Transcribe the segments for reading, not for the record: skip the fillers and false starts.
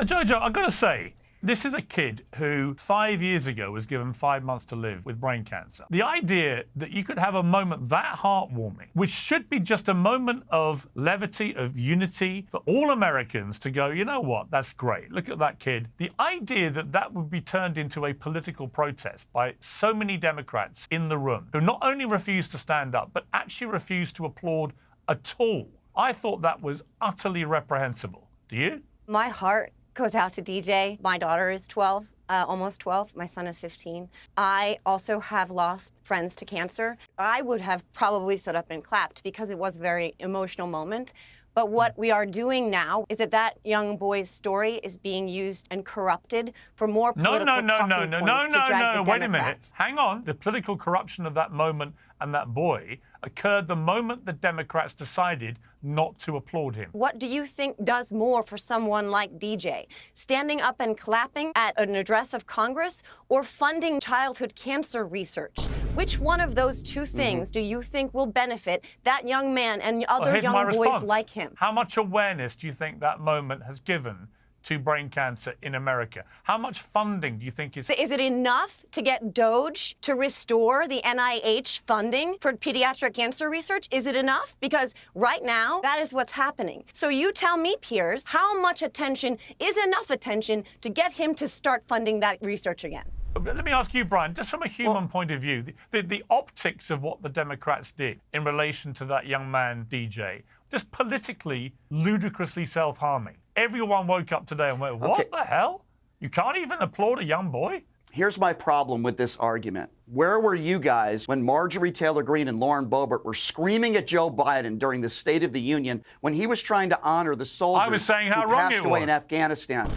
Jojo, I've got to say, this is a kid who 5 years ago was given 5 months to live with brain cancer. The idea that you could have a moment that heartwarming, which should be just a moment of levity, of unity for all Americans to go, you know what, that's great. Look at that kid. The idea that that would be turned into a political protest by so many Democrats in the room who not only refused to stand up, but actually refused to applaud at all. I thought that was utterly reprehensible. Do you? My heart goes out to DJ. My daughter is 12, almost 12. My son is 15. I also have lost friends to cancer. I would have probably stood up and clapped because it was a very emotional moment. But what we are doing now is that young boy's story is being used and corrupted for more political talking points to drag the Democrats. Wait a minute. Hang on. The political corruption of that moment and that boy occurred the moment the Democrats decided not to applaud him. What do you think does more for someone like DJ? Standing up and clapping at an address of Congress or funding childhood cancer research? Which one of those two things do you think will benefit that young man and other young boys like him? How much awareness do you think that moment has given to brain cancer in America? How much funding do you think is... Is it enough to get DOGE to restore the NIH funding for pediatric cancer research? Is it enough? Because right now, that is what's happening. So you tell me, Piers, how much attention is enough attention to get him to start funding that research again? Let me ask you, Brian, just from a human point of view, the optics of what the Democrats did in relation to that young man, DJ, just politically, ludicrously self-harming. Everyone woke up today and went, what the hell? You can't even applaud a young boy? Here's my problem with this argument. Where were you guys when Marjorie Taylor Greene and Lauren Boebert were screaming at Joe Biden during the State of the Union when he was trying to honor the soldiers who passed away in Afghanistan?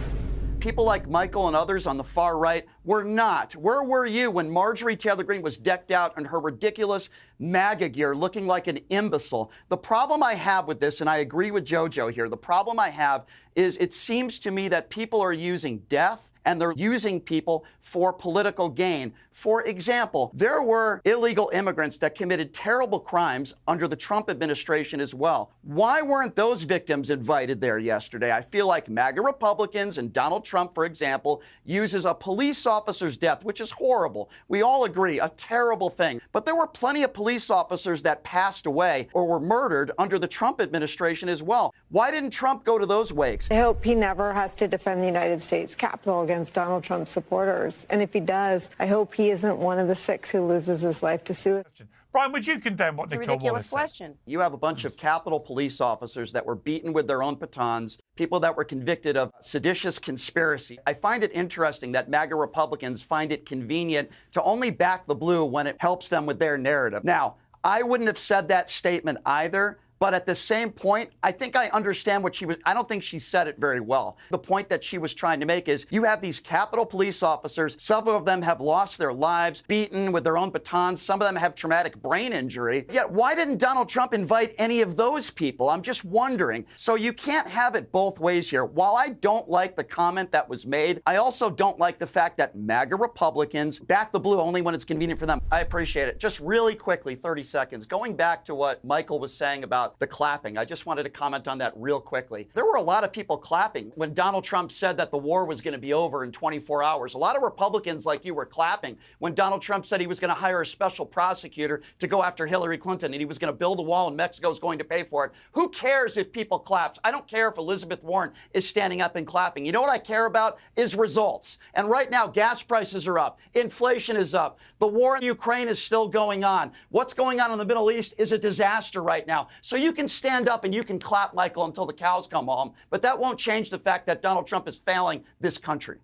People like Michael and others on the far right were not. Where were you when Marjorie Taylor Greene was decked out in her ridiculous MAGA gear looking like an imbecile? The problem I have with this, and I agree with JoJo here, the problem I have is it seems to me that people are using death and they're using people for political gain. For example, there were illegal immigrants that committed terrible crimes under the Trump administration as well. Why weren't those victims invited there yesterday? I feel like MAGA Republicans and Donald Trump, for example, uses a police officer's death, which is horrible. We all agree, a terrible thing. But there were plenty of police officers that passed away or were murdered under the Trump administration as well. Why didn't Trump go to those wakes? I hope he never has to defend the United States Capitol against Donald Trump's supporters. And if he does, I hope he isn't one of the 6 who loses his life to suicide. Brian, would you condemn what Nicole Wallace said? It's a ridiculous question. You have a bunch of Capitol police officers that were beaten with their own batons, people that were convicted of seditious conspiracy. I find it interesting that MAGA Republicans find it convenient to only back the blue when it helps them with their narrative. Now, I wouldn't have said that statement either. But at the same point, I think I understand what I don't think she said it very well. The point that she was trying to make is you have these Capitol police officers. Some of them have lost their lives, beaten with their own batons. Some of them have traumatic brain injury. Yet why didn't Donald Trump invite any of those people? I'm just wondering. So you can't have it both ways here. While I don't like the comment that was made, I also don't like the fact that MAGA Republicans back the blue only when it's convenient for them. I appreciate it. Just really quickly, 30 seconds. Going back to what Michael was saying about the clapping. I just wanted to comment on that real quickly. There were a lot of people clapping when Donald Trump said that the war was going to be over in 24 hours. A lot of Republicans like you were clapping when Donald Trump said he was going to hire a special prosecutor to go after Hillary Clinton and he was going to build a wall and Mexico is going to pay for it. Who cares if people clap? I don't care if Elizabeth Warren is standing up and clapping. You know what I care about is results. And right now, gas prices are up. Inflation is up. The war in Ukraine is still going on. What's going on in the Middle East is a disaster right now. So you can stand up and you can clap, Michael, until the cows come home. But that won't change the fact that Donald Trump is failing this country.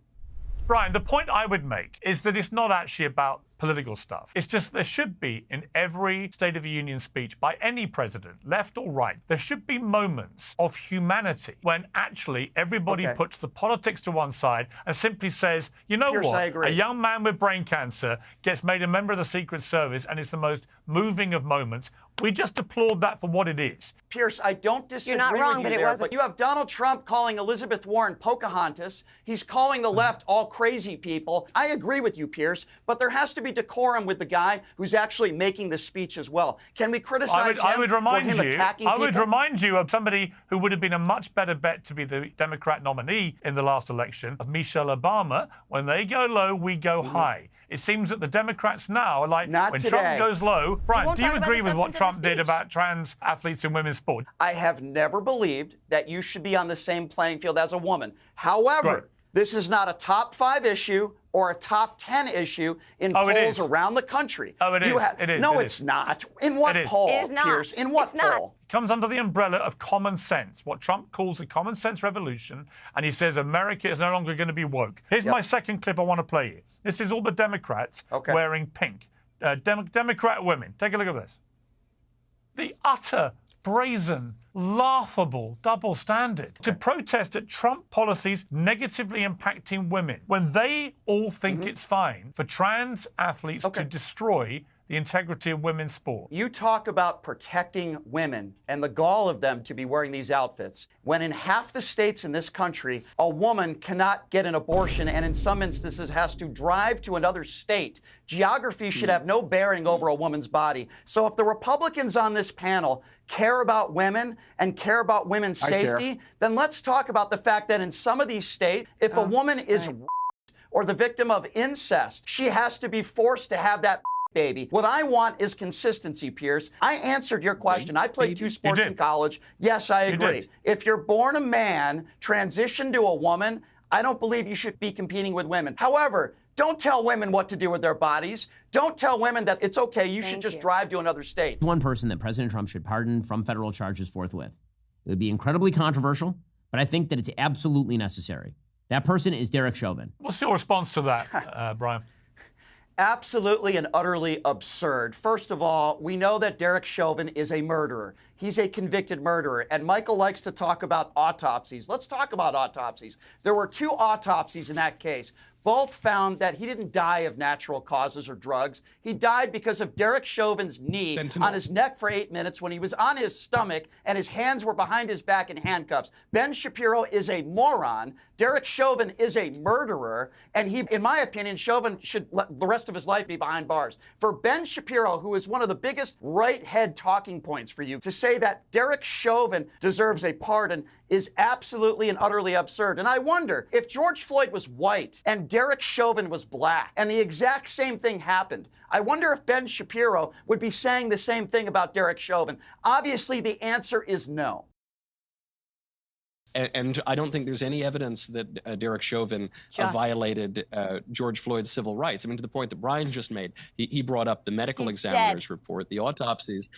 Brian, the point I would make is that it's not actually about political stuff. It's just there should be in every State of the Union speech by any president, left or right, there should be moments of humanity when actually everybody puts the politics to one side and simply says, you know what, a young man with brain cancer gets made a member of the Secret Service and it's the most moving of moments. We just applaud that for what it is. Piers, I don't disagree not wrong, with you but it there, wasn't. but you have Donald Trump calling Elizabeth Warren Pocahontas. He's calling the left all crazy people. I agree with you, Piers, but there has to be decorum with the guy who's actually making the speech as well. Can we criticize I would remind for him you, attacking I would people? remind you of somebody who would have been a much better bet to be the Democrat nominee in the last election, of Michelle Obama. When they go low, we go high. It seems that the Democrats now are like, Not when today. Trump goes low, Brian, won't do you talk about agree the with what substance of Trump the did speech. about trans athletes in women's sport? I have never believed that you should be on the same playing field as a woman. However, Right. this is not a top 5 issue or a top 10 issue in Oh, it polls is. around the country. Oh, it You is. It is. No, It it's is. not. In what It is. poll, It is not. Piers? In what It's not. poll? Comes under the umbrella of common sense, what Trump calls the common sense revolution, and he says America is no longer going to be woke. Here's my second clip I want to play you. This is all the Democrats wearing pink. Democrat women. Take a look at this. The utter, brazen, laughable double standard to protest at Trump policies negatively impacting women when they all think it's fine for trans athletes to destroy the integrity of women's sport. You talk about protecting women and the gall of them to be wearing these outfits, when in half the states in this country, a woman cannot get an abortion and in some instances has to drive to another state. Geography should have no bearing over a woman's body. So if the Republicans on this panel care about women and care about women's safety, then let's talk about the fact that in some of these states, if a woman is or the victim of incest, she has to be forced to have that baby. What I want is consistency, Piers. I answered your question. I played 2 sports in college. Yes, I agree. If you're born a man, transition to a woman, I don't believe you should be competing with women. However, don't tell women what to do with their bodies. Don't tell women that it's okay, you should just drive to another state. One person that President Trump should pardon from federal charges forthwith. It would be incredibly controversial, but I think that it's absolutely necessary. That person is Derek Chauvin. What's your response to that, Brian? Absolutely and utterly absurd. First of all, we know that Derek Chauvin is a murderer. He's a convicted murderer. And Michael likes to talk about autopsies. Let's talk about autopsies. There were 2 autopsies in that case. Both found that he didn't die of natural causes or drugs. He died because of Derek Chauvin's knee on his neck for 8 minutes when he was on his stomach and his hands were behind his back in handcuffs. Ben Shapiro is a moron. Derek Chauvin is a murderer. And he, in my opinion, Chauvin should let the rest of his life be behind bars. For Ben Shapiro, who is one of the biggest right head talking points for you, to say that Derek Chauvin deserves a pardon is absolutely and utterly absurd. And I wonder if George Floyd was white and Derek Chauvin was black and the exact same thing happened, I wonder if Ben Shapiro would be saying the same thing about Derek Chauvin. Obviously, the answer is no. And I don't think there's any evidence that Derek Chauvin violated George Floyd's civil rights. I mean, to the point that Brian just made, he brought up the medical examiner's report, the autopsies.